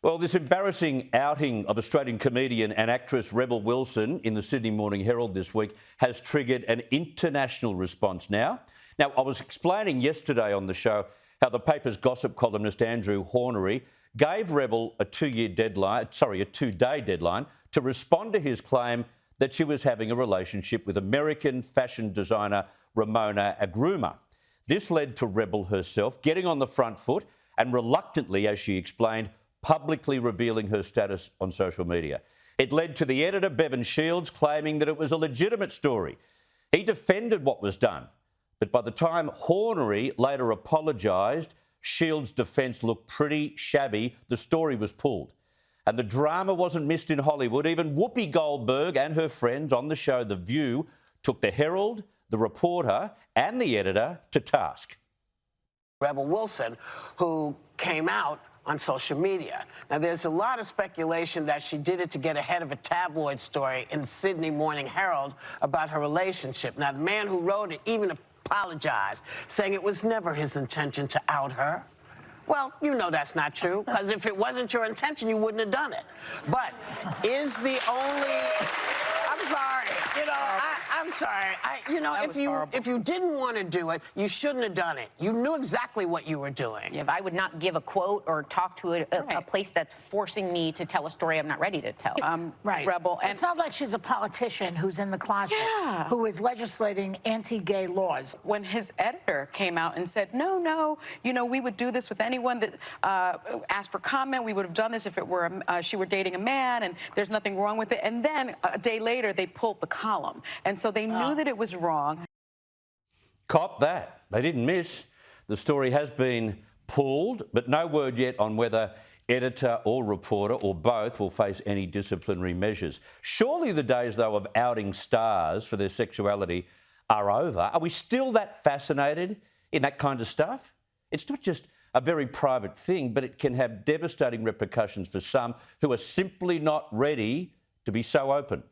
Well, this embarrassing outing of Australian comedian and actress Rebel Wilson in the Sydney Morning Herald this week has triggered an international response now. Now, I was explaining yesterday on the show how the paper's gossip columnist Andrew Hornery gave Rebel a two-day deadline to respond to his claim that she was having a relationship with American fashion designer Ramona Agruma. This led to Rebel herself getting on the front foot and reluctantly, as she explained, publicly revealing her status on social media. It led to the editor, Bevan Shields, claiming that it was a legitimate story. He defended what was done, but by the time Hornery later apologised, Shields' defence looked pretty shabby. The story was pulled. And the drama wasn't missed in Hollywood. Even Whoopi Goldberg and her friends on the show The View took the Herald, the reporter and the editor to task. Rebel Wilson, who came out on social media. Now, there's a lot of speculation that she did it to get ahead of a tabloid story in the Sydney Morning Herald about her relationship. Now, the man who wrote it even apologized, saying it was never his intention to out her. Well, you know that's not true, because if it wasn't your intention, you wouldn't have done it. But is the only... I'm sorry. I'm sorry. If you didn't want to do it, you shouldn't have done it. You knew exactly what you were doing. If I would not give a quote or talk to a place that's forcing me to tell a story I'm not ready to tell. Right. Rebel. And it's not like she's a politician who's in the closet, who is legislating anti-gay laws. When his editor came out and said, no, we would do this with anyone that asked for comment. We would have done this if it were she were dating a man, and there's nothing wrong with it. And then a day later, they pulled the column. And so they knew that it was wrong. Cop that. They didn't miss. The story has been pulled, but no word yet on whether editor or reporter or both will face any disciplinary measures. Surely the days, though, of outing stars for their sexuality are over. Are we still that fascinated in that kind of stuff? It's not just a very private thing, but it can have devastating repercussions for some who are simply not ready to be so open.